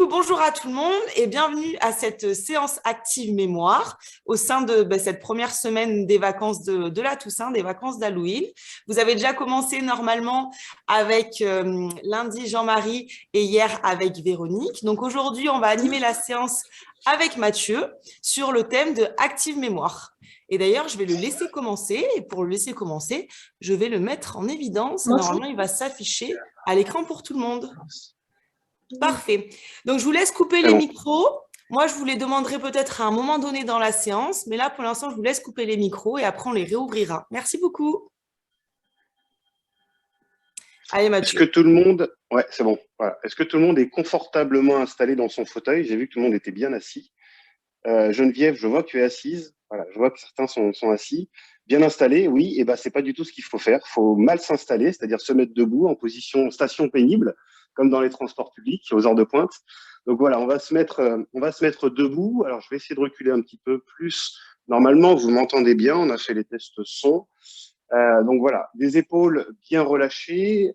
coup, bonjour à tout le monde et bienvenue à cette séance active mémoire au sein de cette première semaine des vacances de la Toussaint, des vacances d'Halloween. Vous avez déjà commencé normalement avec lundi Jean-Marie et hier avec Véronique. Donc aujourd'hui, on va animer la séance avec Mathieu sur le thème de active mémoire. Et d'ailleurs, je vais le laisser commencer. Et pour le laisser commencer, je vais le mettre en évidence et normalement, il va s'afficher à l'écran pour tout le monde. Parfait. Donc, je vous laisse couper C'est les bon. micros. Moi, je vous les demanderai peut-être à un moment donné dans la séance, mais là, pour l'instant, je vous laisse couper les micros et après, on les réouvrira. Merci beaucoup. Allez, Est-ce que Mathieu. tout le monde, ouais, c'est bon. Voilà. Est-ce que tout le monde est confortablement installé dans son fauteuil? J'ai vu que tout le monde était bien assis. Geneviève, je vois que tu es assise. Voilà, je vois que certains sont assis, bien installés. Oui, et ben c'est pas du tout ce qu'il faut faire. Il faut mal s'installer, c'est-à-dire se mettre debout en position station pénible, comme dans les transports publics aux heures de pointe. Donc voilà, on va se mettre debout. Alors je vais essayer de reculer un petit peu plus. Normalement, vous m'entendez bien. On a fait les tests son. Donc voilà, des épaules bien relâchées,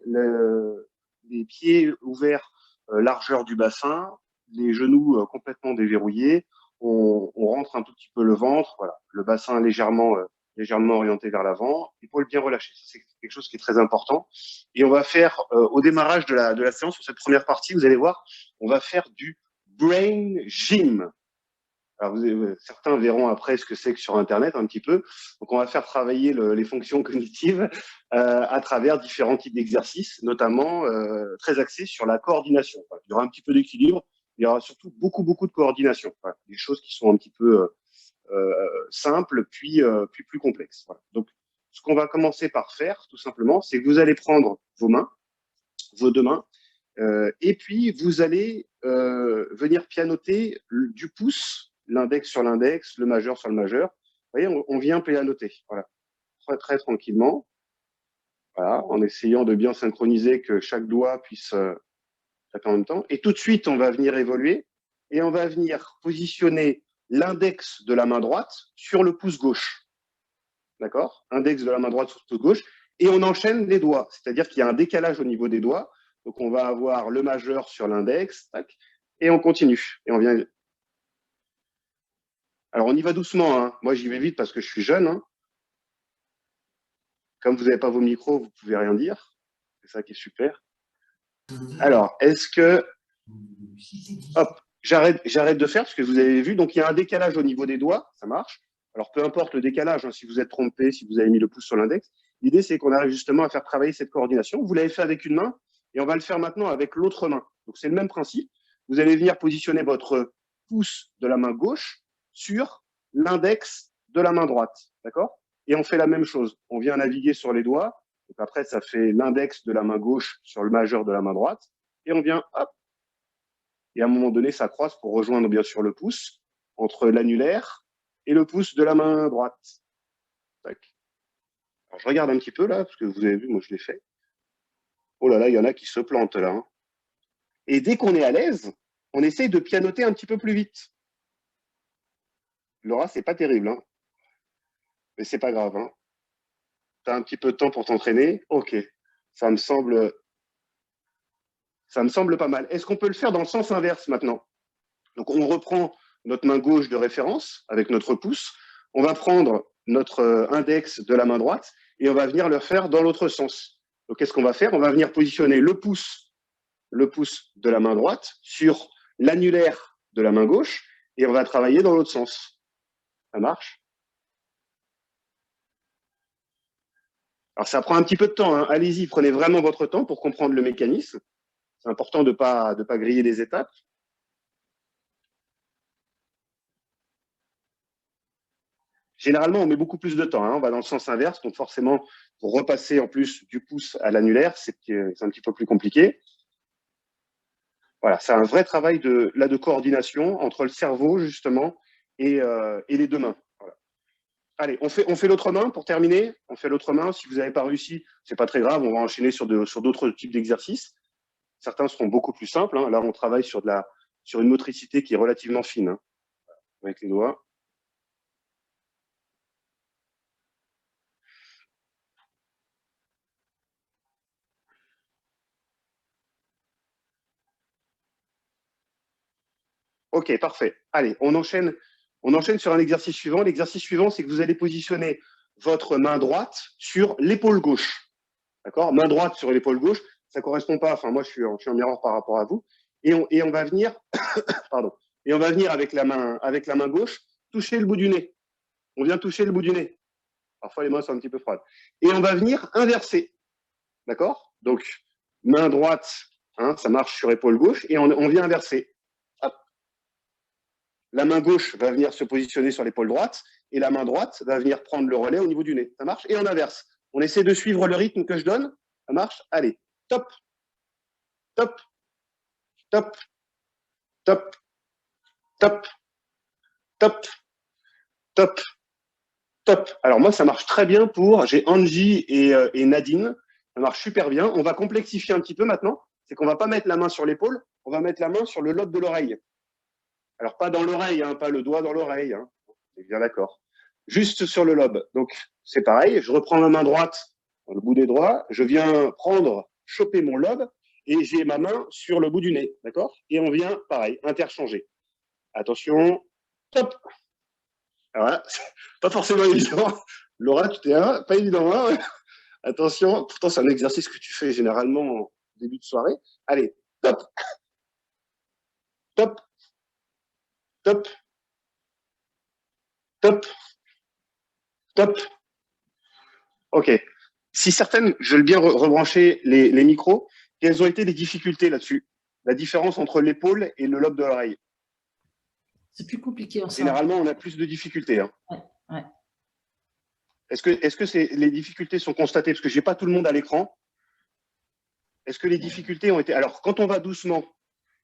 les pieds ouverts, largeur du bassin, les genoux complètement déverrouillés. On rentre un tout petit peu le ventre, voilà, le bassin légèrement orienté vers l'avant, épaules bien relâchées. Ça, c'est quelque chose qui est très important. Et on va faire, au démarrage de la séance, sur cette première partie, vous allez voir, on va faire du brain gym. Alors, certains verront après ce que c'est que sur Internet un petit peu. Donc, on va faire travailler les fonctions cognitives à travers différents types d'exercices, notamment très axés sur la coordination. Voilà. Il y aura un petit peu d'équilibre, il y aura surtout beaucoup de coordination. Voilà. Des choses qui sont un petit peu simples, puis plus complexes. Voilà. Donc, ce qu'on va commencer par faire, tout simplement, c'est que vous allez prendre vos deux mains, et puis vous allez venir pianoter du pouce, l'index sur l'index, le majeur sur le majeur. Vous voyez, on vient pianoter, voilà, très tranquillement, voilà, en essayant de bien synchroniser que chaque doigt puisse taper en même temps. Et tout de suite, on va venir évoluer et on va venir positionner l'index de la main droite sur le pouce gauche. D'accord? Index de la main droite sur le pouce gauche. Et on enchaîne les doigts. C'est-à-dire qu'il y a un décalage au niveau des doigts. Donc, on va avoir le majeur sur l'index. Tac, et on continue. Et on vient. Alors, on y va doucement. Hein. Moi, j'y vais vite parce que je suis jeune. Hein. Comme vous n'avez pas vos micros, vous ne pouvez rien dire. C'est ça qui est super. Alors, est-ce que. Hop, j'arrête de faire parce que vous avez vu. Donc, il y a un décalage au niveau des doigts. Ça marche. Alors, peu importe le décalage, hein, si vous êtes trompé, si vous avez mis le pouce sur l'index, l'idée, c'est qu'on arrive justement à faire travailler cette coordination. Vous l'avez fait avec une main et on va le faire maintenant avec l'autre main. Donc, c'est le même principe. Vous allez venir positionner votre pouce de la main gauche sur l'index de la main droite. D'accord? Et on fait la même chose. On vient naviguer sur les doigts. Donc, après, ça fait l'index de la main gauche sur le majeur de la main droite. Et on vient, hop, et à un moment donné, ça croise pour rejoindre bien sûr le pouce entre l'annulaire et le pouce de la main droite. Tac. Alors, je regarde un petit peu là, parce que vous avez vu, moi je l'ai fait. Oh là là, il y en a qui se plantent là. Hein. Et dès qu'on est à l'aise, on essaye de pianoter un petit peu plus vite. Laura, c'est pas terrible, hein, mais c'est pas grave. Hein. Tu as un petit peu de temps pour t'entraîner. Ok, ça me semble, ça me semble pas mal. Est-ce qu'on peut le faire dans le sens inverse maintenant? Donc on reprend notre main gauche de référence avec notre pouce. On va prendre notre index de la main droite et on va venir le faire dans l'autre sens. Donc qu'est-ce qu'on va faire? On va venir positionner le pouce de la main droite sur l'annulaire de la main gauche et on va travailler dans l'autre sens. Ça marche? Alors ça prend un petit peu de temps. Hein. Allez-y, prenez vraiment votre temps pour comprendre le mécanisme. C'est important de pas griller les étapes. Généralement, on met beaucoup plus de temps. Hein. On va dans le sens inverse. Donc, forcément, pour repasser en plus du pouce à l'annulaire, c'est un petit peu plus compliqué. Voilà, c'est un vrai travail de coordination entre le cerveau, justement, et les deux mains. Voilà. Allez, on fait l'autre main pour terminer. On fait l'autre main. Si vous n'avez pas réussi, c'est pas très grave. On va enchaîner sur d'autres types d'exercices. Certains seront beaucoup plus simples. Hein. Là, on travaille sur une motricité qui est relativement fine, hein, avec les doigts. Ok, parfait. Allez, on enchaîne sur un exercice suivant. L'exercice suivant, c'est que vous allez positionner votre main droite sur l'épaule gauche. D'accord? Main droite sur l'épaule gauche, ça ne correspond pas. Enfin, moi, je suis en erreur par rapport à vous. Et on va venir, pardon, et on va venir avec la main gauche toucher le bout du nez. On vient toucher le bout du nez. Parfois, les mains sont un petit peu froides. Et on va venir inverser. D'accord? Donc, main droite, hein, ça marche sur épaule gauche, et on vient inverser. Hop. La main gauche va venir se positionner sur l'épaule droite, et la main droite va venir prendre le relais au niveau du nez. Ça marche? Et on inverse. On essaie de suivre le rythme que je donne. Ça marche? Allez, top, top, top, top, top, top, top, top. Alors moi, ça marche très bien j'ai Angie et Nadine. Ça marche super bien. On va complexifier un petit peu maintenant. C'est qu'on ne va pas mettre la main sur l'épaule, on va mettre la main sur le lobe de l'oreille. Alors pas dans l'oreille, hein, pas le doigt dans l'oreille. Hein. C'est bien d'accord. Juste sur le lobe. Donc c'est pareil. Je reprends ma main droite dans le bout des doigts. Je viens choper mon lobe et j'ai ma main sur le bout du nez. D'accord? Et on vient, pareil, interchanger. Attention. Top. Alors là, pas forcément évident. Laura, tu t'es pas évident. Hein. Attention, pourtant c'est un exercice que tu fais généralement en début de soirée. Allez, top, top, top, top, top. Ok. Si certaines, je vais bien rebrancher les micros, quelles ont été les difficultés là-dessus? La différence entre l'épaule et le lobe de l'oreille? C'est plus compliqué. Généralement, on a plus de difficultés. Hein. Ouais. Est-ce que les difficultés sont constatées? Parce que je n'ai pas tout le monde à l'écran. Est-ce que les difficultés ont été… Alors, quand on va doucement,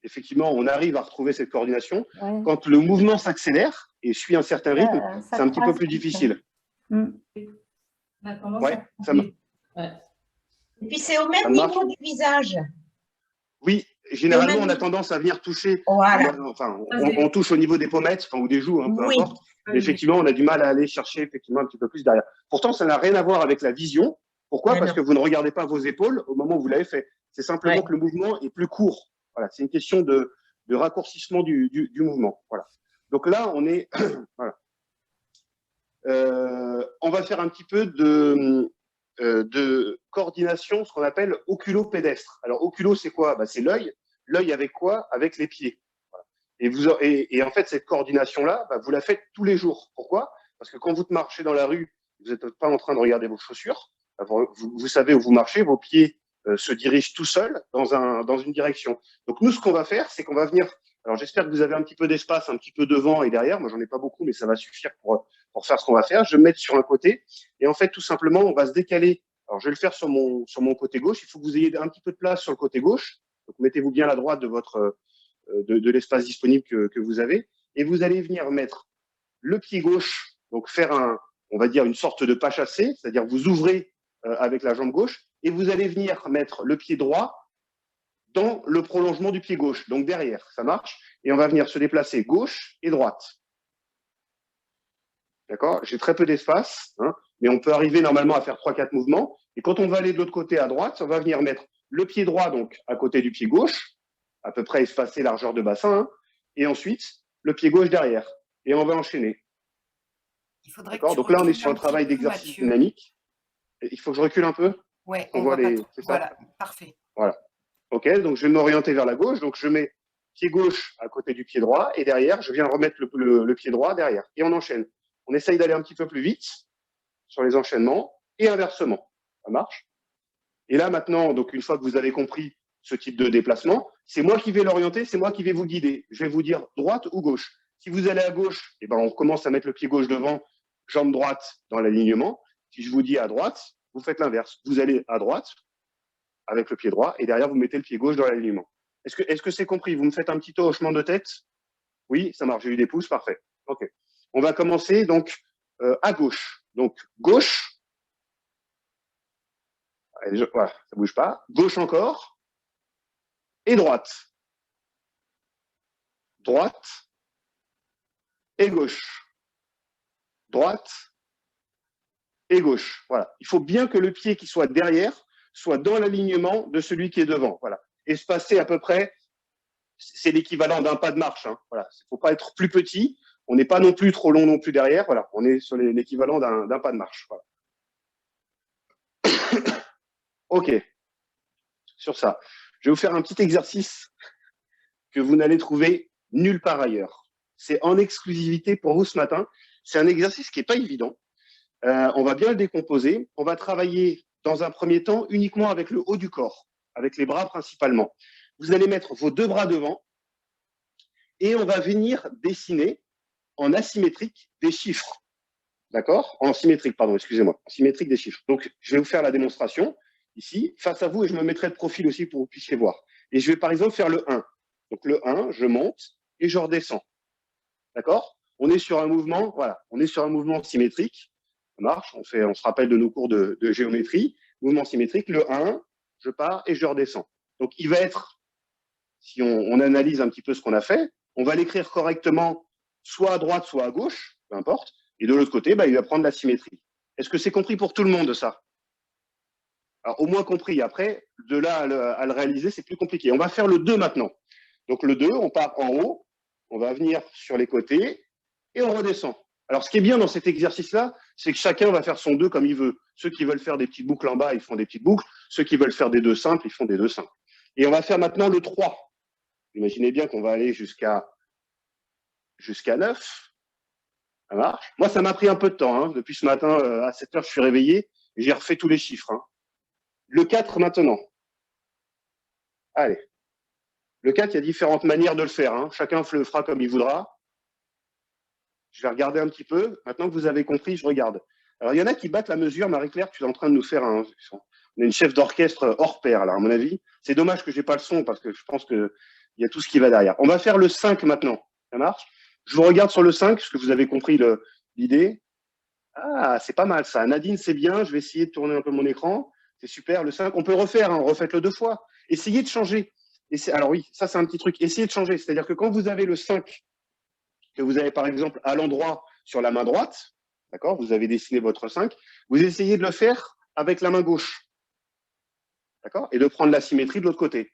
effectivement, on arrive à retrouver cette coordination. Ouais. Quand le mouvement s'accélère et suit un certain rythme, c'est un petit peu plus difficile. Ouais, ça marche. Et puis, c'est au même niveau du visage. Oui, généralement, on a tendance à venir toucher. Voilà. Enfin, on touche au niveau des pommettes, ou des joues, hein, peu importe. Mais effectivement, on a du mal à aller chercher effectivement un petit peu plus derrière. Pourtant, ça n'a rien à voir avec la vision. Pourquoi? Parce que vous ne regardez pas vos épaules au moment où vous l'avez fait. C'est simplement que le mouvement est plus court. Voilà, c'est une question de raccourcissement du mouvement. Voilà. Donc là, on est… voilà. On va faire un petit peu de coordination, ce qu'on appelle oculo-pédestre. Alors, oculo, c'est quoi? C'est l'œil. L'œil avec quoi? Avec les pieds. Voilà. Et en fait, cette coordination-là, vous la faites tous les jours. Pourquoi? Parce que quand vous marchez dans la rue, vous n'êtes pas en train de regarder vos chaussures. Vous savez où vous marchez, vos pieds se dirigent tout seuls dans une direction. Donc, nous, ce qu'on va faire, c'est qu'on va venir… Alors, j'espère que vous avez un petit peu d'espace, un petit peu devant et derrière. Moi, j'en ai pas beaucoup, mais ça va suffire pour faire ce qu'on va faire. Je vais me mettre sur un côté. Et en fait, tout simplement, on va se décaler. Alors, je vais le faire sur mon côté gauche. Il faut que vous ayez un petit peu de place sur le côté gauche. Donc, mettez-vous bien à la droite de l'espace disponible que vous avez. Et vous allez venir mettre le pied gauche, donc faire on va dire une sorte de pas chassé, c'est-à-dire vous ouvrez avec la jambe gauche et vous allez venir mettre le pied droit dans le prolongement du pied gauche, donc derrière, ça marche. Et on va venir se déplacer gauche et droite. D'accord? J'ai très peu d'espace, hein, mais on peut arriver normalement à faire 3-4 mouvements. Et quand on va aller de l'autre côté à droite, on va venir mettre le pied droit donc à côté du pied gauche, à peu près espacé largeur de bassin, hein, et ensuite le pied gauche derrière. Et on va enchaîner. D'accord? Donc là, on est sur un travail d'exercice dynamique. Et il faut que je recule un peu? Oui, on voit les… Voilà, parfait. Voilà. OK, donc je vais m'orienter vers la gauche. Donc, je mets pied gauche à côté du pied droit et derrière, je viens remettre le pied droit derrière. Et on enchaîne. On essaye d'aller un petit peu plus vite sur les enchaînements et inversement. Ça marche? Et là, maintenant, donc une fois que vous avez compris ce type de déplacement, c'est moi qui vais l'orienter, c'est moi qui vais vous guider. Je vais vous dire droite ou gauche. Si vous allez à gauche, eh ben, on commence à mettre le pied gauche devant, jambe droite dans l'alignement. Si je vous dis à droite, vous faites l'inverse. Vous allez à droite avec le pied droit et derrière, vous mettez le pied gauche dans l'alignement. Est-ce que c'est compris? Vous me faites un petit hochement de tête? Oui, ça marche. J'ai eu des pouces, parfait. OK. On va commencer donc à gauche. Donc, gauche. Voilà, ça ne bouge pas. Gauche encore. Et droite. Droite. Et gauche. Droite. Et gauche. Voilà. Il faut bien que le pied qui soit derrière soit dans l'alignement de celui qui est devant. Voilà. Espacé à peu près c'est l'équivalent d'un pas de marche. Hein. Voilà. Il ne faut pas être plus petit. On n'est pas non plus trop long non plus derrière. Voilà. On est sur l'équivalent d'un pas de marche. Voilà. OK. Sur ça. Je vais vous faire un petit exercice que vous n'allez trouver nulle part ailleurs. C'est en exclusivité pour vous ce matin. C'est un exercice qui n'est pas évident. On va bien le décomposer. On va travailler dans un premier temps uniquement avec le haut du corps, avec les bras principalement. Vous allez mettre vos deux bras devant et on va venir dessiner en asymétrique des chiffres. D'accord? En symétrique, pardon, excusez-moi. En symétrique des chiffres. Donc, je vais vous faire la démonstration ici, face à vous, et je me mettrai de profil aussi pour que vous puissiez voir. Et je vais par exemple faire le 1. Donc, le 1, je monte et je redescends. D'accord? On est sur un mouvement, voilà, on est sur un mouvement symétrique. Ça marche, on se rappelle de nos cours de géométrie. Mouvement symétrique, le 1, je pars et je redescends. Donc, il va être, si on analyse un petit peu ce qu'on a fait, on va l'écrire correctement, soit à droite, soit à gauche, peu importe. Et de l'autre côté, il va prendre la symétrie. Est-ce que c'est compris pour tout le monde, ça? Alors, au moins compris. Après, de là à le réaliser, c'est plus compliqué. On va faire le 2 maintenant. Donc, le 2, on part en haut, on va venir sur les côtés et on redescend. Alors, ce qui est bien dans cet exercice-là, c'est que chacun va faire son 2 comme il veut. Ceux qui veulent faire des petites boucles en bas, ils font des petites boucles. Ceux qui veulent faire des 2 simples, ils font des 2 simples. Et on va faire maintenant le 3. Imaginez bien qu'on va aller jusqu'à 9. Ça marche. Moi, ça m'a pris un peu de temps. Hein. Depuis ce matin, à 7 heures, je suis réveillé et j'ai refait tous les chiffres. Hein. Le 4 maintenant. Allez. Le 4, il y a différentes manières de le faire. Hein. Chacun le fera comme il voudra. Je vais regarder un petit peu. Maintenant que vous avez compris, je regarde. Alors, il y en a qui battent la mesure. Marie-Claire, tu es en train de nous faire un... On a une chef d'orchestre hors pair, là, à mon avis. C'est dommage que je n'ai pas le son parce que je pense qu'il y a tout ce qui va derrière. On va faire le 5 maintenant. Ça marche? Je vous regarde sur le 5 parce que vous avez compris l'idée. Ah, c'est pas mal ça. Nadine, c'est bien. Je vais essayer de tourner un peu mon écran. C'est super. Le 5, on peut le refaire. Hein. Refaites-le 2 fois. Essayez de changer. Alors oui, ça, c'est un petit truc. Essayez de changer. C'est-à-dire que quand vous avez le 5, que vous avez par exemple à l'endroit sur la main droite, d'accord, vous avez dessiné votre 5, vous essayez de le faire avec la main gauche. D'accord? Et de prendre la symétrie de l'autre côté,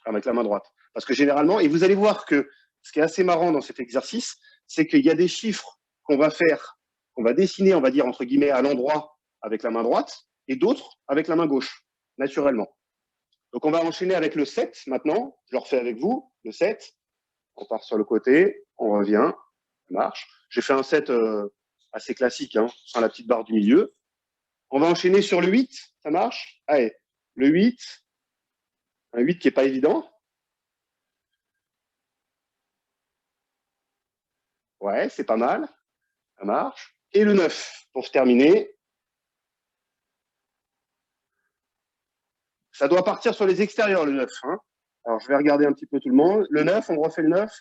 avec la main droite. Parce que généralement, et vous allez voir que ce qui est assez marrant dans cet exercice, c'est qu'il y a des chiffres qu'on va faire, qu'on va dessiner, on va dire, entre guillemets, à l'endroit avec la main droite, et d'autres avec la main gauche, naturellement. Donc, on va enchaîner avec le 7 maintenant. Je le refais avec vous, le 7. On part sur le côté, on revient, ça marche. J'ai fait un 7 assez classique, hein, sans la petite barre du milieu. On va enchaîner sur le 8, ça marche? Allez, le 8, un 8 qui n'est pas évident. Ouais, c'est pas mal, ça marche. Et le 9, pour se terminer. Ça doit partir sur les extérieurs, le 9. Hein. Alors, je vais regarder un petit peu tout le monde. Le 9, on refait le 9.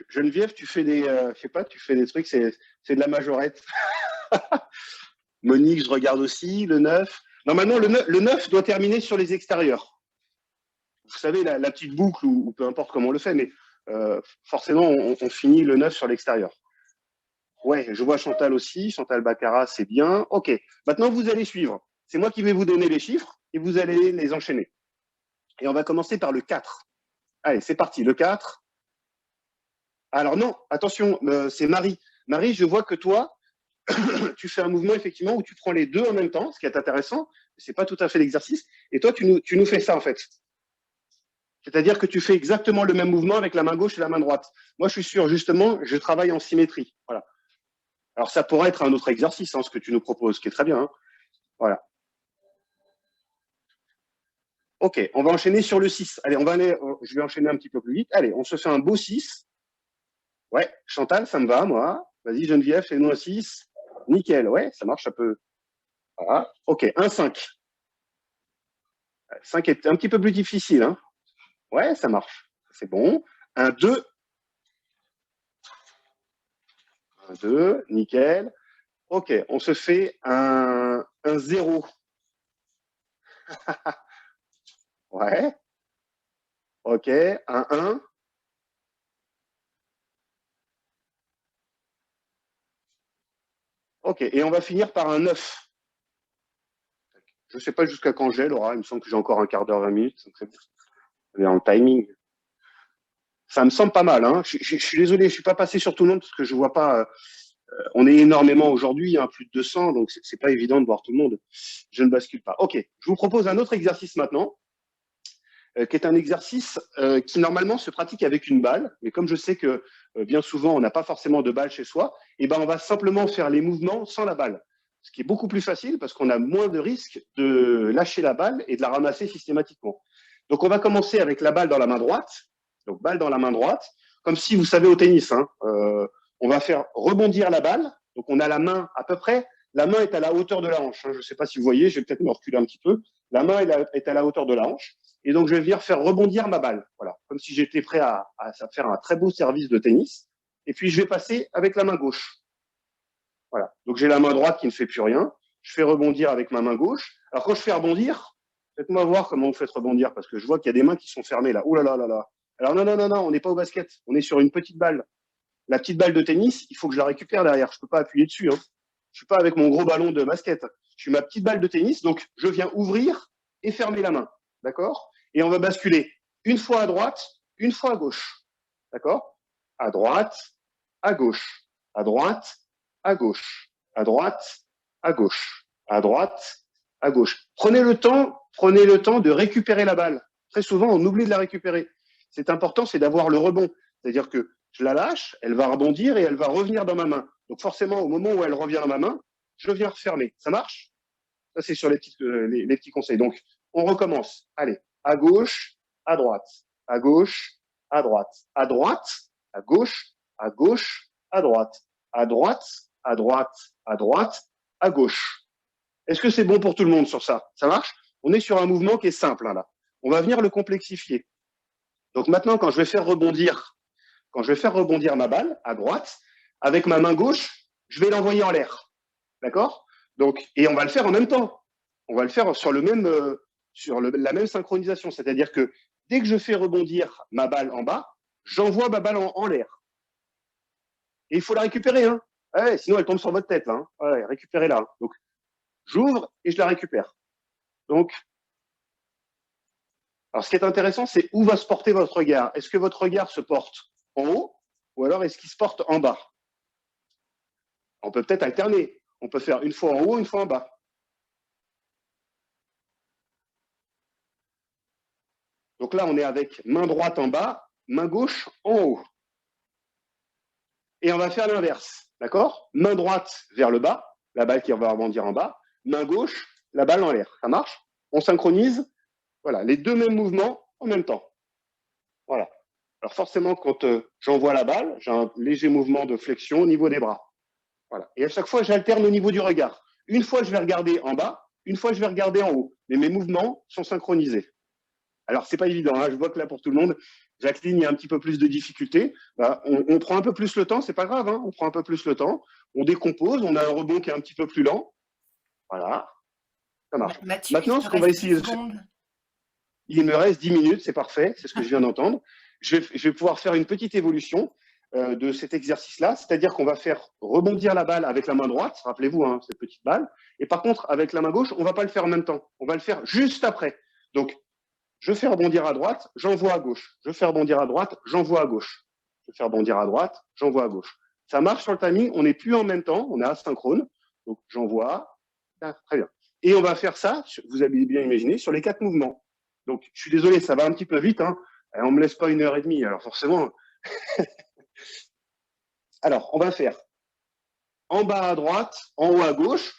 Geneviève, tu fais des, je sais pas, tu fais des trucs, c'est de la majorette. Monique, je regarde aussi, le 9. Normalement, le 9 doit terminer sur les extérieurs. Vous savez, la petite boucle, ou peu importe comment on le fait, mais forcément, on finit le 9 sur l'extérieur. Ouais, je vois Chantal aussi. Chantal Baccarat, c'est bien. OK. Maintenant, vous allez suivre. C'est moi qui vais vous donner les chiffres et vous allez les enchaîner. Et on va commencer par le 4. Allez, c'est parti. Le 4. Alors non, attention, c'est Marie. Marie, je vois que toi, tu fais un mouvement effectivement où tu prends les deux en même temps, ce qui est intéressant. C'est pas tout à fait l'exercice. Et toi, tu nous fais ça en fait. C'est-à-dire que tu fais exactement le même mouvement avec la main gauche et la main droite. Moi, je suis sûr, justement, je travaille en symétrie. Voilà. Alors, ça pourrait être un autre exercice, hein, ce que tu nous proposes, qui est très bien. Hein. Voilà. OK, on va enchaîner sur le 6. Allez, je vais enchaîner un petit peu plus vite. Allez, on se fait un beau 6. Ouais, Chantal, ça me va, moi. Vas-y, Geneviève, fais-nous un 6. Nickel, ouais, ça marche, ça peut. Voilà. OK, un 5. 5 est un petit peu plus difficile. Hein. Ouais, ça marche. C'est bon. Un 2. Un 2, nickel. OK, on se fait un 0. Ouais. OK, un 1. OK, et on va finir par un 9. Je ne sais pas jusqu'à quand j'ai, Laura. Il me semble que j'ai encore un quart d'heure, 20 minutes. dans le timing. Ça me semble pas mal. Hein. Je suis désolé, je ne suis pas passé sur tout le monde parce que je ne vois pas. On est énormément aujourd'hui, hein, plus de 200, donc ce n'est pas évident de voir tout le monde. Je ne bascule pas. OK, je vous propose un autre exercice maintenant, qui est un exercice qui normalement se pratique avec une balle. Mais comme je sais que bien souvent, on n'a pas forcément de balle chez soi, et ben, on va simplement faire les mouvements sans la balle. Ce qui est beaucoup plus facile parce qu'on a moins de risques de lâcher la balle et de la ramasser systématiquement. Donc, on va commencer avec la balle dans la main droite. Donc, balle dans la main droite, comme si vous savez au tennis, hein, on va faire rebondir la balle. Donc, on a la main à peu près, la main est à la hauteur de la hanche. Hein. Je ne sais pas si vous voyez, je vais peut-être me reculer un petit peu. La main est à la hauteur de la hanche. Et donc, je vais venir faire rebondir ma balle. Voilà, comme si j'étais prêt à faire un très beau service de tennis. Et puis, je vais passer avec la main gauche. Voilà. Donc, j'ai la main droite qui ne fait plus rien. Je fais rebondir avec ma main gauche. Alors, quand je fais rebondir, faites-moi voir comment vous faites rebondir parce que je vois qu'il y a des mains qui sont fermées là. Ouh là là là là. Alors, non, on n'est pas au basket. On est sur une petite balle. La petite balle de tennis, il faut que je la récupère derrière. Je ne peux pas appuyer dessus. Hein. Je ne suis pas avec mon gros ballon de basket. Je suis ma petite balle de tennis. Donc, je viens ouvrir et fermer la main. D'accord? Et on va basculer une fois à droite, une fois à gauche. D'accord? À droite, à gauche. À droite, à gauche. À droite, à gauche. À droite, à gauche. Prenez le temps de récupérer la balle. Très souvent, on oublie de la récupérer. C'est important, c'est d'avoir le rebond. C'est-à-dire que je la lâche, elle va rebondir et elle va revenir dans ma main. Donc forcément, au moment où elle revient dans ma main, je viens refermer. Ça marche? Ça, c'est sur les petits conseils. Donc, on recommence. Allez, à gauche, à droite, à gauche, à droite, à droite, à gauche, à gauche, à droite, à droite, à droite, à droite, à gauche. Est-ce que c'est bon pour tout le monde sur ça? Ça marche? On est sur un mouvement qui est simple, hein, là. On va venir le complexifier. Donc maintenant, quand je vais faire rebondir ma balle à droite, avec ma main gauche, je vais l'envoyer en l'air. D'accord? Donc, et on va le faire en même temps. On va le faire sur la même synchronisation. C'est-à-dire que dès que je fais rebondir ma balle en bas, j'envoie ma balle en l'air. Et il faut la récupérer. Hein. Ouais, sinon, elle tombe sur votre tête. Là, hein. Ouais, récupérez-la. Hein. Donc, j'ouvre et je la récupère. Donc, alors, ce qui est intéressant, c'est où va se porter votre regard. Est-ce que votre regard se porte en haut ou alors est-ce qu'il se porte en bas? On peut peut-être alterner. On peut faire une fois en haut, une fois en bas. Donc là, on est avec main droite en bas, main gauche en haut. Et on va faire l'inverse. D'accord? Main droite vers le bas, la balle qui va rebondir en bas. Main gauche, la balle en l'air. Ça marche? On synchronise. Voilà, les deux mêmes mouvements en même temps. Voilà. Alors forcément, quand j'envoie la balle, j'ai un léger mouvement de flexion au niveau des bras. Voilà. Et à chaque fois, j'alterne au niveau du regard. Une fois, je vais regarder en bas, une fois, je vais regarder en haut. Mais mes mouvements sont synchronisés. Alors, c'est pas évident. Hein. Je vois que là, pour tout le monde, Jacqueline, il y a un petit peu plus de difficultés. Bah, on prend un peu plus le temps, c'est pas grave. Hein. On prend un peu plus le temps. On décompose. On a un rebond qui est un petit peu plus lent. Voilà. Ça marche. Mathieu, maintenant, ce qu'on va essayer de faire. Il me reste 10 minutes, c'est parfait, c'est ce que je viens d'entendre. Je vais pouvoir faire une petite évolution de cet exercice-là, c'est-à-dire qu'on va faire rebondir la balle avec la main droite, rappelez-vous, hein, cette petite balle, et par contre, avec la main gauche, on ne va pas le faire en même temps, on va le faire juste après. Donc, je fais rebondir à droite, j'envoie à gauche. Je fais rebondir à droite, j'envoie à gauche. Je fais rebondir à droite, j'envoie à gauche. Ça marche sur le timing, on n'est plus en même temps, on est asynchrone. Donc, j'envoie, très bien. Et on va faire ça, vous avez bien imaginé, sur les 4 mouvements. Donc, je suis désolé, ça va un petit peu vite. Hein. On ne me laisse pas 1h30, alors forcément. Alors, on va faire en bas à droite, en haut à gauche,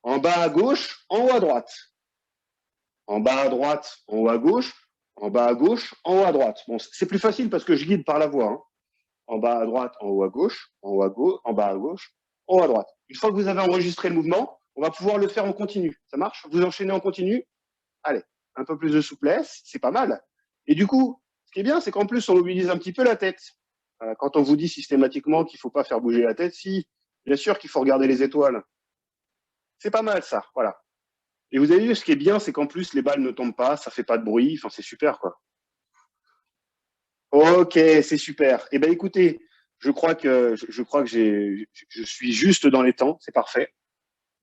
en bas à gauche, en haut à droite. En bas à droite, en haut à gauche, en bas à gauche, en haut à droite. Bon, c'est plus facile parce que je guide par la voix. Hein. En bas à droite, en haut à gauche, en haut à gauche, en bas à gauche, en haut à droite. Une fois que vous avez enregistré le mouvement, on va pouvoir le faire en continu. Ça marche? Vous enchaînez en continu? Allez. Un peu plus de souplesse, c'est pas mal. Et du coup, ce qui est bien, c'est qu'en plus, on mobilise un petit peu la tête. Quand on vous dit systématiquement qu'il ne faut pas faire bouger la tête, si, bien sûr qu'il faut regarder les étoiles. C'est pas mal, ça, voilà. Et vous avez vu, ce qui est bien, c'est qu'en plus, les balles ne tombent pas, ça ne fait pas de bruit, enfin, c'est super, quoi. Ok, c'est super. Eh bien, écoutez, je crois que je suis juste dans les temps, c'est parfait.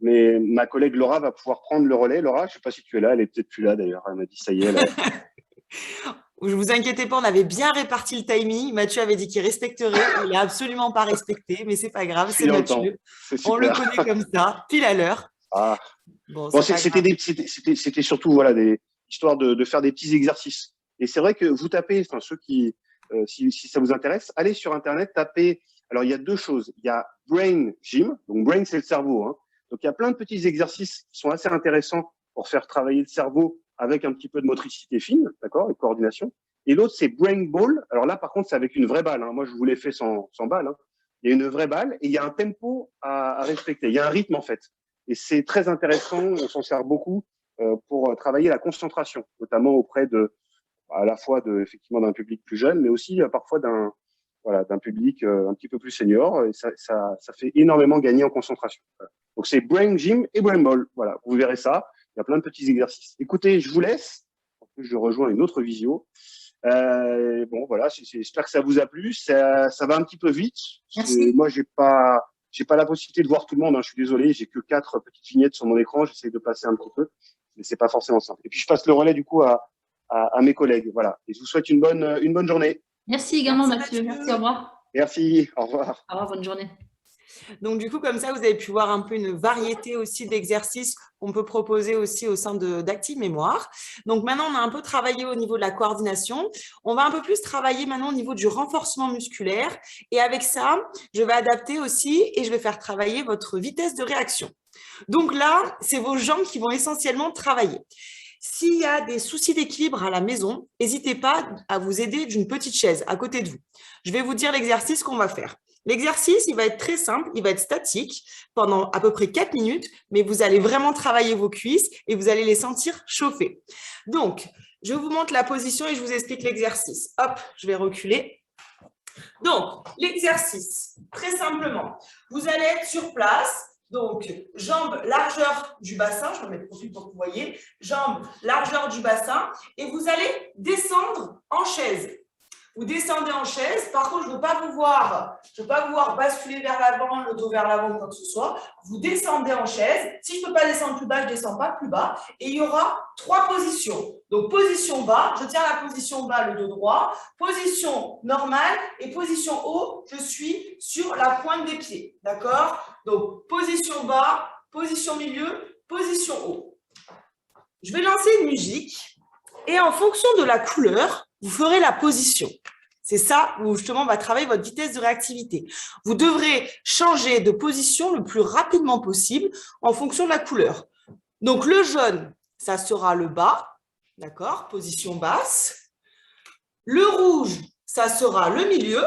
Mais ma collègue Laura va pouvoir prendre le relais. Laura, je ne sais pas si tu es là, elle est peut-être plus là d'ailleurs. Elle m'a dit ça y est. vous inquiétez pas, on avait bien réparti le timing. Mathieu avait dit qu'il respecterait. Il n'a absolument pas respecté, mais c'est pas grave, c'est Mathieu. On le connaît comme ça, pile à l'heure. Ah. Bon, c'était surtout voilà, des histoires de faire des petits exercices. Et c'est vrai que vous tapez, enfin ceux qui, si ça vous intéresse, allez sur Internet, tapez. Alors, il y a deux choses. Il y a Brain Gym. Donc, Brain, c'est le cerveau. Hein. Donc, il y a plein de petits exercices qui sont assez intéressants pour faire travailler le cerveau avec un petit peu de motricité fine, d'accord, et coordination. Et l'autre, c'est Brain Ball. Alors là, par contre, c'est avec une vraie balle. Hein. Moi, je vous l'ai fait sans balle. Hein. Il y a une vraie balle et il y a un tempo à respecter. Il y a un rythme, en fait. Et c'est très intéressant. On s'en sert beaucoup pour travailler la concentration, notamment auprès à la fois effectivement d'un public plus jeune, mais aussi parfois d'un public un petit peu plus senior. Et ça fait énormément gagner en concentration. Voilà. Donc, c'est Brain Gym et Brain Ball. Voilà, vous verrez ça. Il y a plein de petits exercices. Écoutez, je vous laisse. En plus, je rejoins une autre visio. Bon, voilà, j'espère que ça vous a plu. Ça va un petit peu vite. Moi, j'ai pas la possibilité de voir tout le monde. Hein. Je suis désolé, j'ai que 4 petites vignettes sur mon écran. J'essaie de passer un petit peu, mais c'est pas forcément simple. Et puis, je passe le relais du coup à mes collègues. Voilà. Et je vous souhaite une bonne journée. Merci également, Mathieu. Merci, au revoir. Merci, au revoir. Au revoir, bonne journée. Donc, du coup, comme ça, vous avez pu voir un peu une variété aussi d'exercices qu'on peut proposer aussi au sein d'Active Mémoire. Donc, maintenant, on a un peu travaillé au niveau de la coordination. On va un peu plus travailler maintenant au niveau du renforcement musculaire. Et avec ça, je vais adapter aussi et je vais faire travailler votre vitesse de réaction. Donc là, c'est vos jambes qui vont essentiellement travailler. S'il y a des soucis d'équilibre à la maison, n'hésitez pas à vous aider d'une petite chaise à côté de vous. Je vais vous dire l'exercice qu'on va faire. L'exercice, il va être très simple, il va être statique pendant à peu près 4 minutes, mais vous allez vraiment travailler vos cuisses et vous allez les sentir chauffer. Donc, je vous montre la position et je vous explique l'exercice. Hop, je vais reculer. Donc, l'exercice, très simplement, vous allez être sur place. Donc, jambes, largeur du bassin, je vais mettre le profil pour que vous voyez, jambes, largeur du bassin, et vous allez descendre en chaise. Vous descendez en chaise, par contre, je ne veux pas vous voir basculer vers l'avant, le dos vers l'avant, quoi que ce soit. Vous descendez en chaise. Si je ne peux pas descendre plus bas, je ne descends pas plus bas. Et il y aura 3 positions. Donc, position bas, je tiens la position bas, le dos droit. Position normale et position haut, je suis sur la pointe des pieds. D'accord? Donc, position bas, position milieu, position haut. Je vais lancer une musique et en fonction de la couleur, vous ferez la position. C'est ça où justement on va travailler votre vitesse de réactivité. Vous devrez changer de position le plus rapidement possible en fonction de la couleur. Donc le jaune, ça sera le bas, d'accord, position basse. Le rouge, ça sera le milieu.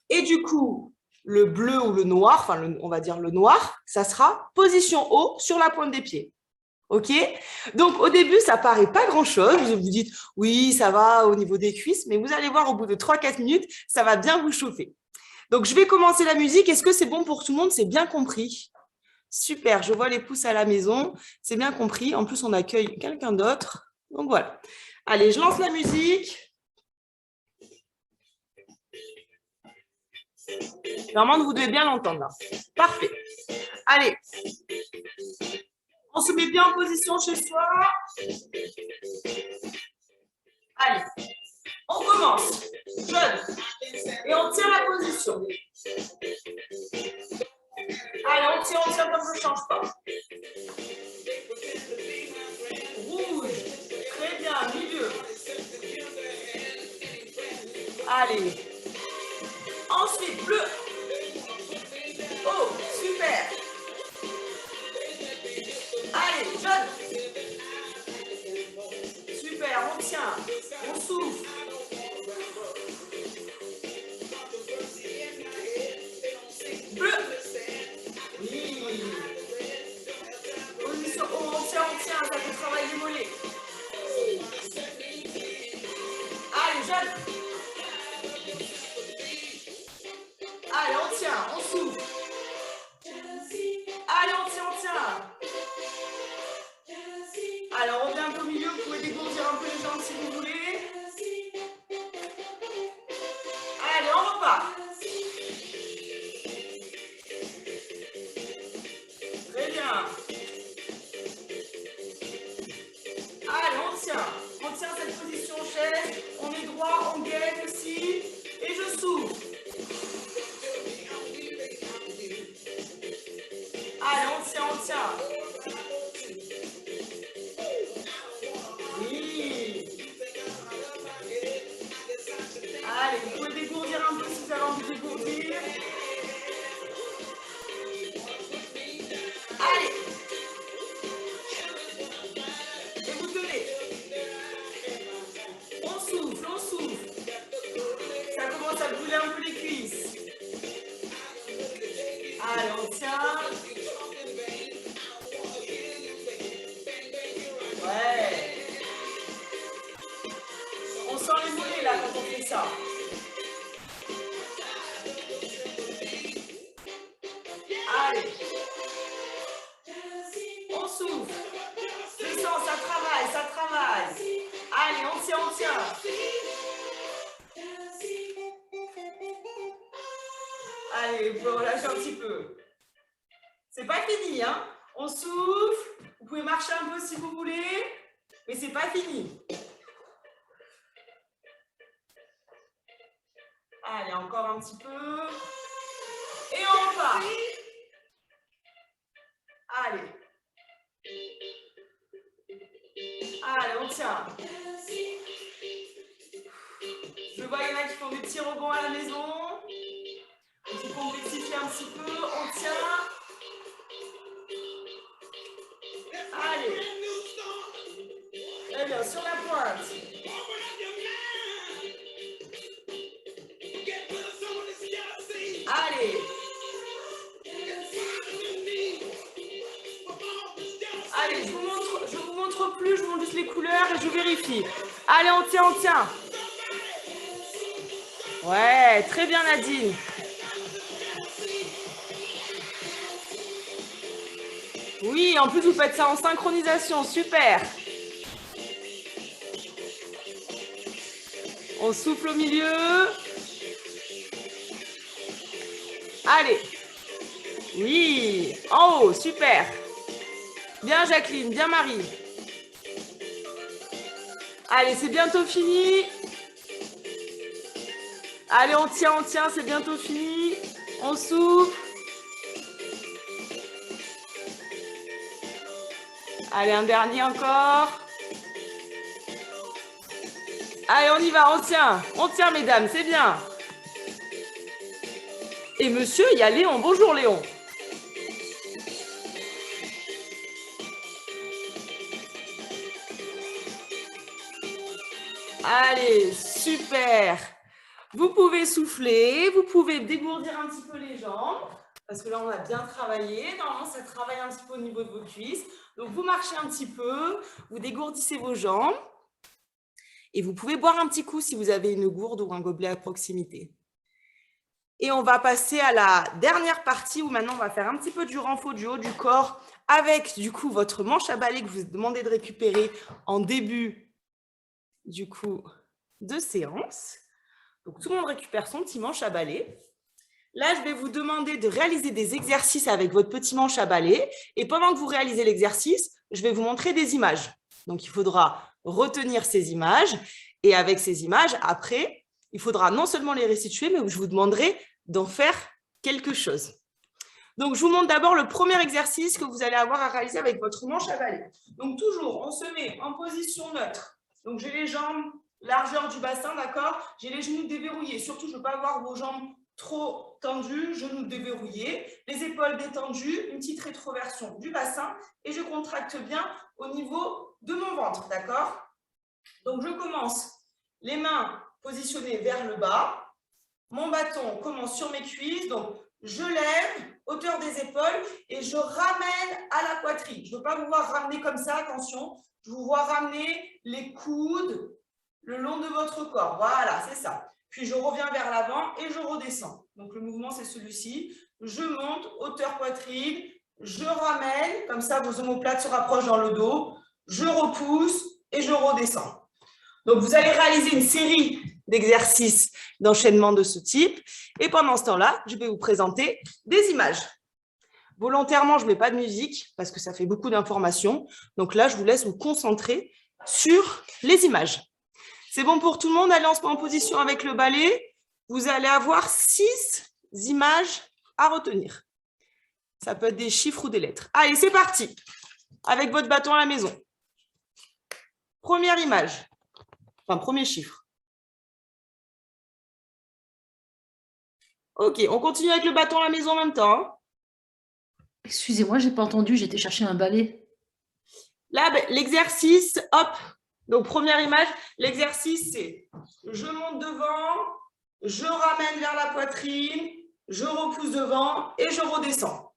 Et du coup, le bleu ou le noir, enfin on va dire le noir, ça sera position haut sur la pointe des pieds. OK? Donc, au début, ça ne paraît pas grand-chose. Vous vous dites, oui, ça va au niveau des cuisses, mais vous allez voir, au bout de 3-4 minutes, ça va bien vous chauffer. Donc, je vais commencer la musique. Est-ce que c'est bon pour tout le monde? C'est bien compris? Super, je vois les pouces à la maison. C'est bien compris. En plus, on accueille quelqu'un d'autre. Donc, voilà. Allez, je lance la musique. Normalement, vous devez bien l'entendre là. Parfait. Allez. On se met bien en position chez soi. Allez, on commence. Jeune. Et on tient la position. Allez, on tient comme je ne change pas. Rouge. Très bien, milieu. Allez. Ensuite, bleu. Oh, super. Allez, jaune. Super, on tient. On souffle. Bleu. Oui. Position haut, on tient, ça peut travailler les mollets. Allez, jaune. Allez, on tient, on souffle. Allez, on tient. Alors, on revient un peu au milieu, vous pouvez dégourdir un peu les jambes si vous voulez. Allez, on repart. Très bien. Allez, on On tient cette position chaise. On est droit, on gaine aussi. Et je souffle. Allez, on tient. Oui. Allez, vous pouvez dégourdir un peu si vous avez envie de dégourdir. Allez. Et vous tenez. On souffle. Ça commence à brûler un peu les cuisses. Allez, on tient. Ouais. On sent les mollets là quand on fait ça. Allez. On souffle. Je sens, ça travaille. Allez, on tient. Allez, vous pouvez relâcher un petit peu. C'est pas fini, hein. On souffle. Vous pouvez marcher un peu si vous voulez, mais c'est pas fini. Allez, encore un petit peu. Et on repart. Allez. Allez, on tient. Je vois, il y en a qui font des petits rebonds à la maison. On se complexifie un petit peu. On tient. Allez. Très bien, sur la pointe. Allez. Allez, je vous montre plus, je vous montre juste les couleurs et je vérifie. Allez, on tient. Ouais, très bien Nadine. Oui, en plus vous faites ça en synchronisation, super. On souffle au milieu. Allez. Oui, en haut, super. Bien Jacqueline, bien Marie. Allez, c'est bientôt fini. Allez, on tient, c'est bientôt fini. On souffle. Allez, un dernier encore. Allez, on y va, on tient mesdames, c'est bien. Et monsieur, il y a Léon. Bonjour Léon. Allez, super. Vous pouvez souffler, vous pouvez dégourdir un petit peu les jambes, parce que là, on a bien travaillé. Normalement, ça travaille un petit peu au niveau de vos cuisses. Donc, vous marchez un petit peu, vous dégourdissez vos jambes. Et vous pouvez boire un petit coup si vous avez une gourde ou un gobelet à proximité. Et on va passer à la dernière partie où maintenant, on va faire un petit peu du renfort du haut du corps avec, du coup, votre manche à balai que vous demandez de récupérer en début, du coup, de séance. Donc, tout le monde récupère son petit manche à balai. Là, je vais vous demander de réaliser des exercices avec votre petit manche à balai. Et pendant que vous réalisez l'exercice, je vais vous montrer des images. Donc, il faudra retenir ces images. Et avec ces images, après, il faudra non seulement les restituer, mais je vous demanderai d'en faire quelque chose. Donc, je vous montre d'abord le premier exercice que vous allez avoir à réaliser avec votre manche à balai. Donc, toujours, on se met en position neutre. Donc, j'ai les jambes, largeur du bassin, d'accord? J'ai les genoux déverrouillés. Surtout, je ne veux pas avoir vos jambes trop tendues, genoux déverrouillés, les épaules détendues, une petite rétroversion du bassin et je contracte bien au niveau de mon ventre, d'accord? Donc, je commence les mains positionnées vers le bas. Mon bâton commence sur mes cuisses, donc je lève, hauteur des épaules et je ramène à la poitrine. Je ne veux pas vous voir ramener comme ça, attention. Je vous vois ramener les coudes le long de votre corps. Voilà, c'est ça. Puis je reviens vers l'avant et je redescends. Donc le mouvement, c'est celui-ci. Je monte, hauteur poitrine, je ramène, comme ça vos omoplates se rapprochent dans le dos. Je repousse et je redescends. Donc vous allez réaliser une série d'exercices d'enchaînement de ce type. Et pendant ce temps-là, je vais vous présenter des images. Volontairement, je ne mets pas de musique parce que ça fait beaucoup d'informations. Donc là, je vous laisse vous concentrer sur les images. C'est bon pour tout le monde? Allez en position avec le balai. Vous allez avoir 6 images à retenir. Ça peut être des chiffres ou des lettres. Allez, c'est parti. Avec votre bâton à la maison. Première image. Enfin, premier chiffre. Ok, on continue avec le bâton à la maison en même temps. Hein. Excusez-moi, j'ai pas entendu, j'étais chercher un balai. Là, l'exercice, hop. Donc, première image, l'exercice, c'est je monte devant, je ramène vers la poitrine, je repousse devant et je redescends.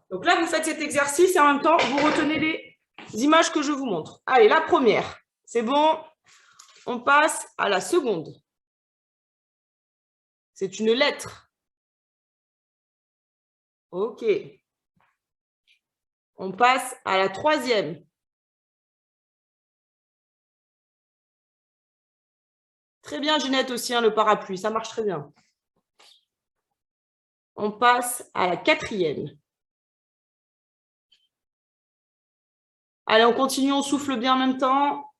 Donc là, vous faites cet exercice et en même temps, vous retenez les images que je vous montre. Allez, la première, c'est bon. On passe à la seconde. C'est une lettre. OK. On passe à la troisième. Très bien, Ginette aussi, hein, le parapluie, ça marche très bien. On passe à la quatrième. Allez, on continue, on souffle bien en même temps.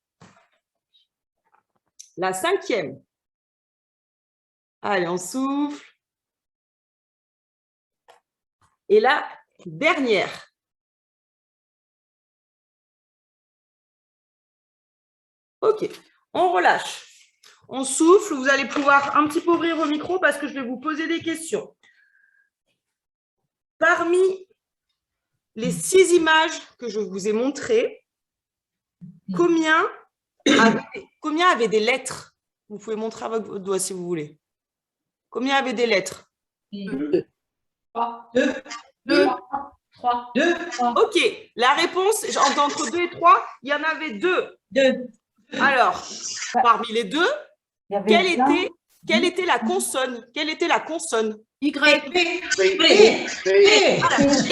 La cinquième. Allez, on souffle. Et la dernière. OK, on relâche. On souffle, vous allez pouvoir un petit peu ouvrir vos micros parce que je vais vous poser des questions. Parmi les 6 images que je vous ai montrées, combien avaient des lettres? Vous pouvez montrer avec votre doigt si vous voulez. Combien avaient des lettres? 2. 3. 2. 3. OK, la réponse, entre 2 et 3, il y en avait 2. Alors, parmi les 2, quelle était la consonne? Quelle était la consonne? Y.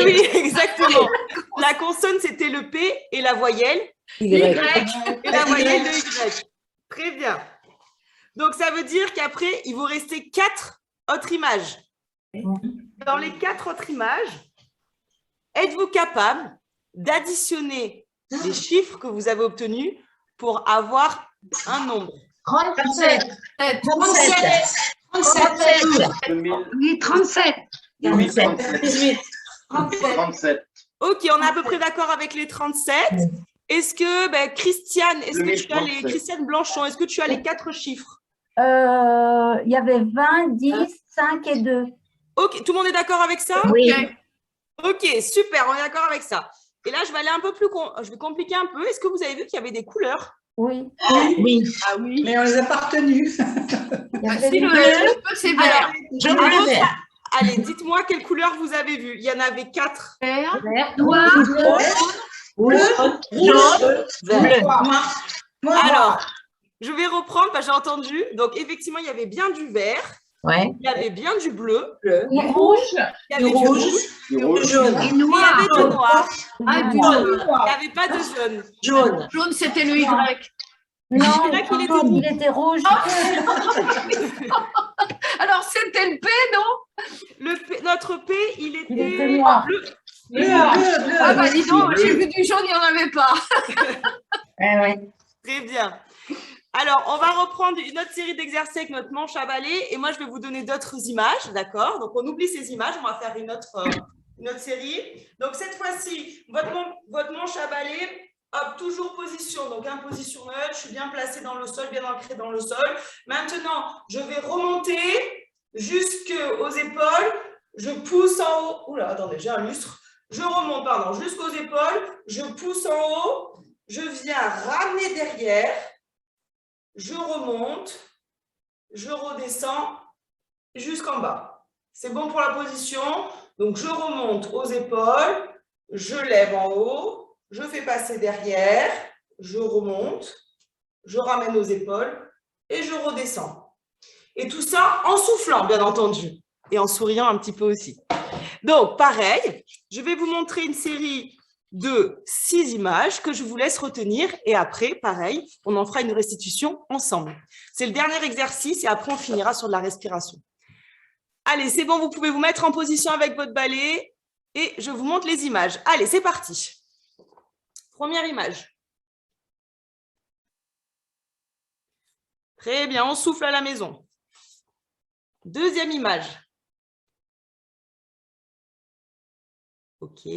Oui, exactement. La consonne, c'était le P et la voyelle Y. et la voyelle de Y. Très bien. Donc, ça veut dire qu'après, il vous restait 4 autres images. Dans les 4 autres images, êtes-vous capable d'additionner les chiffres que vous avez obtenus pour avoir un nombre? 37. 37. Ok, on est à peu près d'accord avec les 37. Est-ce que, Christiane, Christiane Blanchon, est-ce que tu as les 4 chiffres? Il y avait 20, 10, 5 et 2. Ok, tout le monde est d'accord avec ça? Oui. Ok, super, on est d'accord avec ça. Et là, je vais aller un peu plus, je vais compliquer un peu. Est-ce que vous avez vu qu'il y avait des couleurs? Oui. Oui. Ah oui. Mais on les a pas retenus. C'est vert. Allez, dites-moi quelle couleur vous avez vu. Il y en avait 4. Vert. Noir. Alors, je vais reprendre, j'ai entendu. Donc, effectivement, il y avait bien du vert. Ouais. Il y avait bien du bleu. Rouge. Il y avait du rouge. Jaune. Et il y avait du noir. Ah, du Il n'y avait pas de jaune. Jaune. jaune, c'était le Y. Non, Il était il était rouge. Alors, c'était le P, non? Notre P, il Il était était noir. bleu. Ah bah dis donc, j'ai vu du jaune, il n'y en avait pas. Ouais. Très bien. Alors, on va reprendre une autre série d'exercices avec notre manche à balai et moi, je vais vous donner d'autres images, d'accord? Donc, on oublie ces images, on va faire une autre série. Donc, cette fois-ci, votre manche à balai, hop, toujours position, donc position neutre, je suis bien placée dans le sol, bien ancrée dans le sol. Maintenant, je vais remonter jusqu'aux épaules, je pousse en haut. Oula, attendez, j'ai un lustre. Je remonte, pardon, jusqu'aux épaules, je pousse en haut, je viens ramener derrière. Je remonte, je redescends jusqu'en bas. C'est bon pour la position. Donc, je remonte aux épaules, je lève en haut, je fais passer derrière, je remonte, je ramène aux épaules et je redescends. Et tout ça en soufflant, bien entendu, et en souriant un petit peu aussi. Donc, pareil, je vais vous montrer une série de 6 images que je vous laisse retenir et après, pareil, on en fera une restitution ensemble. C'est le dernier exercice et après, on finira sur de la respiration. Allez, c'est bon, vous pouvez vous mettre en position avec votre balai et je vous montre les images. Allez, c'est parti. Première image. Très bien, on souffle à la maison. Deuxième image. OK.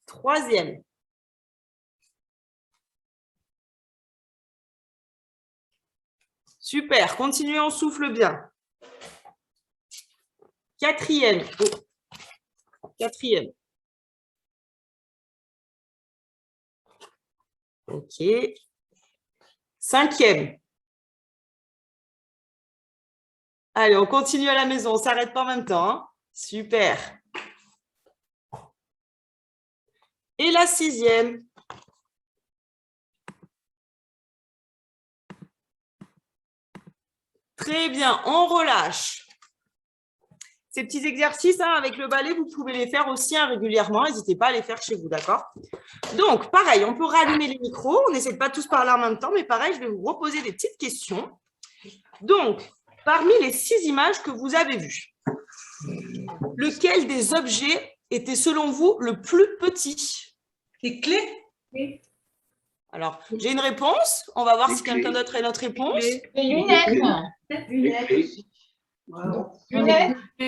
Troisième. Super, continuez, on souffle bien. Quatrième. Oh. Quatrième. OK. Cinquième. Allez, on continue à la maison, on ne s'arrête pas en même temps. Hein. Super. Et la sixième. Très bien, on relâche. Ces petits exercices hein, avec le balai, vous pouvez les faire aussi hein, régulièrement. N'hésitez pas à les faire chez vous, d'accord? Donc, pareil, on peut rallumer les micros. On n'essaie pas tous parler en même temps, mais pareil, je vais vous reposer des petites questions. Donc, parmi les 6 images que vous avez vues, lequel des objets était selon vous le plus petit? Les clés? Alors, j'ai une réponse. On va voir si quelqu'un d'autre a une autre réponse. Les lunettes. Lunettes.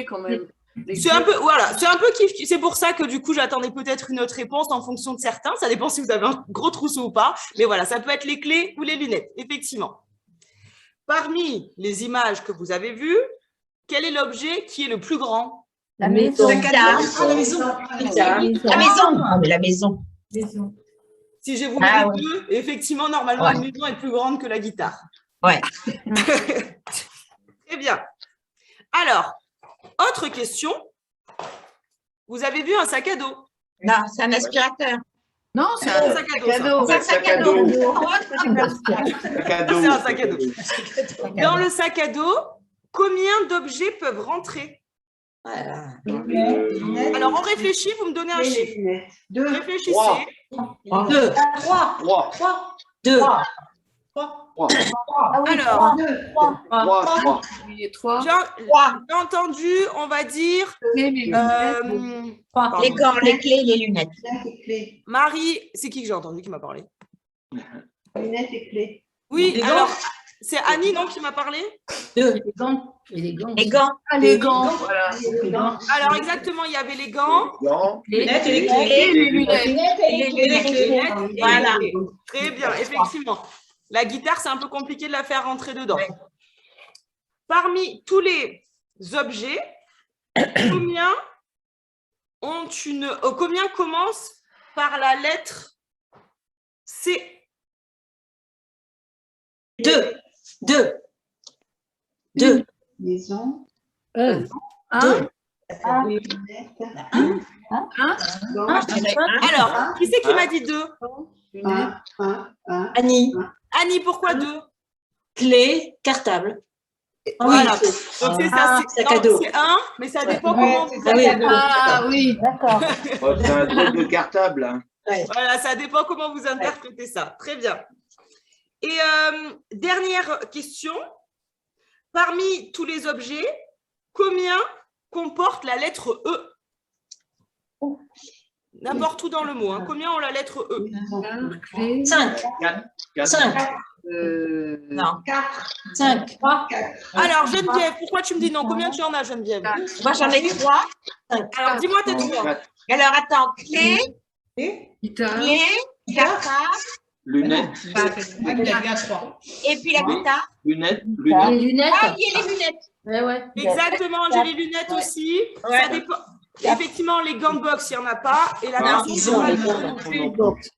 Quand même. C'est un peu, voilà, c'est un peu kiff. C'est pour ça que du coup, j'attendais peut-être une autre réponse en fonction de certains. Ça dépend si vous avez un gros trousseau ou pas. Mais voilà, ça peut être les clés ou les lunettes, effectivement. Parmi les images que vous avez vues, quel est l'objet qui est le plus grand? La maison. La maison. La maison. Ah, mais la maison. Si je vous mets les ouais. deux, effectivement, normalement, Ouais. une maison est plus grande que la guitare. Ouais. Très bien. Alors, autre question. Vous avez vu un sac à dos? Non, c'est un aspirateur. Non, c'est C'est un sac à dos. ça. C'est un sac à dos. C'est un sac à dos. Dans le sac à dos, combien d'objets peuvent rentrer? Alors, on réfléchit, vous me donnez un chiffre. Réfléchissez. 2. 3. 2. Ah oui, Alors, 3. j'ai entendu, on va dire, Les gants, les clés, les lunettes. Marie, c'est qui que j'ai entendu qui m'a parlé? Lunettes et clés. Oui, Les gants. alors, c'est Annie, non, qui m'a parlé? 2. Les gants. Et les gants. Les gants. Les gants. Voilà. Les gants. Alors, exactement, il y avait les gants. Les Lunettes et les clés. clés. Les lunettes. Les lunettes. Les lunettes et Voilà. les clés. Très bien, effectivement. La guitare, c'est un peu compliqué de la faire rentrer dedans. Ouais. Parmi tous les objets, combien commencent par la lettre C? 2. Maison. Un. Lunettes. Moi, je dirais un. Alors, qui c'est qui m'a dit 2? Annie. Annie, pourquoi 2? Clé, cartable. Voilà. Donc, c'est ça. sac à dos. C'est 1, mais ça dépend comment vous Ah oui. Ah oui. d'accord. C'est un truc de cartable. Hein. Voilà, ça dépend comment vous interprétez ça. Très bien. Et dernière question. Parmi tous les objets, combien comporte la lettre E? N'importe où dans le mot. Hein. Combien ont la lettre E? 5. 5. Non. 5. Alors, Geneviève, pourquoi tu me dis non? Combien tu en as, Geneviève? Moi, j'en ai 3. Alors, dis-moi tes 3. Alors, attends. Clé, Guitare. clé, cartable, Lunettes. Il y a bien 3. et puis la guitare. Lunettes. Les Lunettes. lunettes. Ah, il y a les lunettes. Ouais. Exactement, j'ai les lunettes aussi. Ouais. Ça dépend. Effectivement, les gants de boxe, il n'y en a pas. Et la Ah, maison, ils c'est ont pas les le gants. non plus.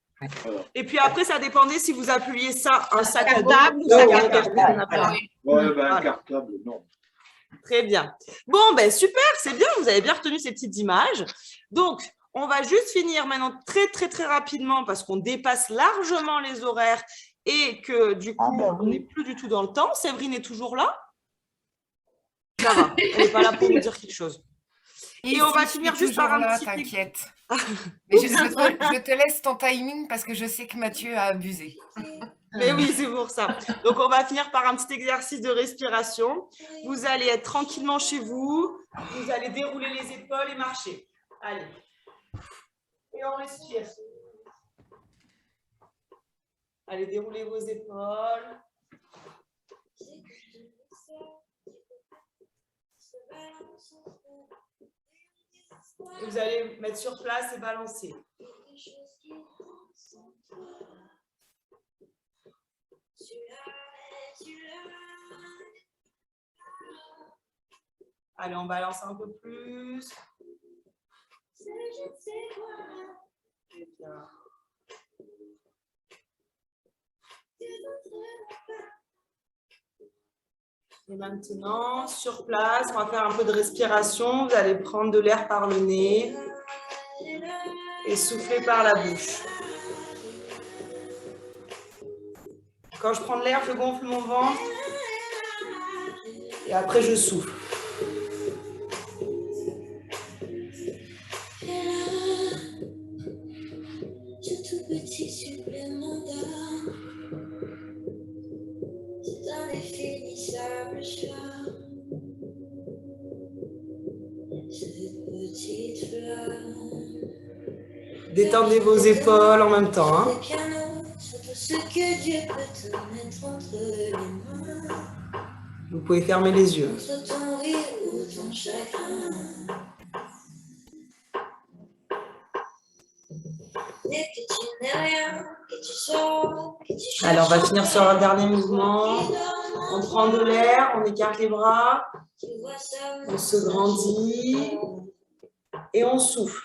Et puis après, ça dépendait si vous appuyez ça un sac à dos Cartable ou ou sac sac à à dos. dos. Ouais, Voilà. un cartable, non. Très bien. Bon, ben super, c'est bien, vous avez bien retenu ces petites images. Donc, on va juste finir maintenant très, très, très rapidement parce qu'on dépasse largement les horaires et que du coup, on n'est plus du tout dans le temps. Séverine est toujours là? Ça va, elle n'est pas là pour nous dire quelque chose. Et on va finir juste par un petit... T'inquiète. Mais je te laisse ton timing parce que je sais que Mathieu a abusé. Mais oui, c'est pour ça. Donc, on va finir par un petit exercice de respiration. Vous allez être tranquillement chez vous. Vous allez dérouler les épaules et marcher. Allez. Et on respire. Allez, déroulez vos épaules. Et vous allez mettre sur place et balancer. Allez, on balance un peu plus. Très bien. Et maintenant, sur place, on va faire un peu de respiration. Vous allez prendre de l'air par le nez et souffler par la bouche. Quand je prends de l'air, je gonfle mon ventre et après je souffle. Détendez vos épaules en même temps. Hein. Vous pouvez fermer les yeux. Allez, on va finir sur un dernier mouvement. On prend de l'air, on écarte les bras, on se grandit et on souffle.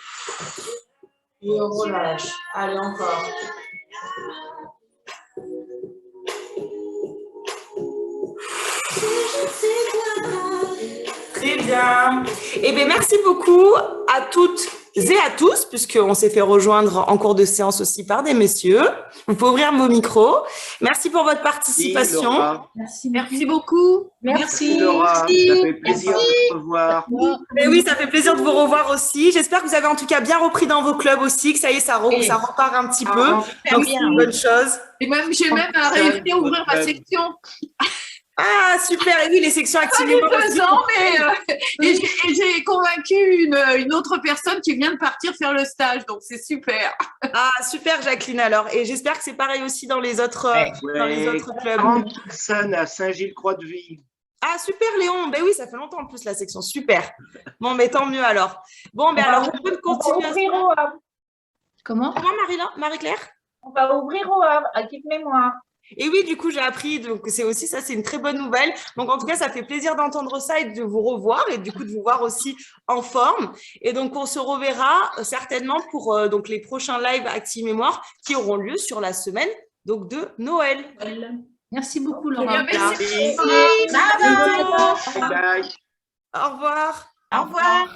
Et on relâche. Allez, encore. Très bien. Eh bien, merci beaucoup à toutes et à tous, puisqu'on s'est fait rejoindre en cours de séance aussi par des messieurs. Vous pouvez ouvrir vos micros. Merci pour votre participation. Merci beaucoup. Merci Laura, ça fait plaisir de te revoir. Mais oui, ça fait plaisir de vous revoir aussi. J'espère que vous avez en tout cas bien repris dans vos clubs aussi, que ça y est, ça repart un petit peu. Donc c'est une bonne chose. Et même, j'ai même réussi à ouvrir ma section. Ah, super. Et oui, les sections actives. Ça fait 2 ans, mais j'ai convaincu une autre personne qui vient de partir faire le stage. Donc, c'est super. Ah, super, Jacqueline, alors. Et j'espère que c'est pareil aussi dans les autres, dans les autres clubs. 30 personnes à Saint-Gilles-Croix-de-Vie. Ah, super, Léon. Ben oui, ça fait longtemps en plus, la section. Super. Bon, mais tant mieux alors. Bon, ben alors, on peut continuer. Comment Marie-Claire? On va ouvrir au Havre, à Keep Mémoire. Et oui, du coup, j'ai appris, donc c'est aussi ça, c'est une très bonne nouvelle. Donc, en tout cas, ça fait plaisir d'entendre ça et de vous revoir et du coup, de vous voir aussi en forme. Et donc, on se reverra certainement pour donc, les prochains lives Active Mémoire qui auront lieu sur la semaine donc, de Noël. Merci beaucoup, Laura. Merci. Bye. Au revoir. Au revoir.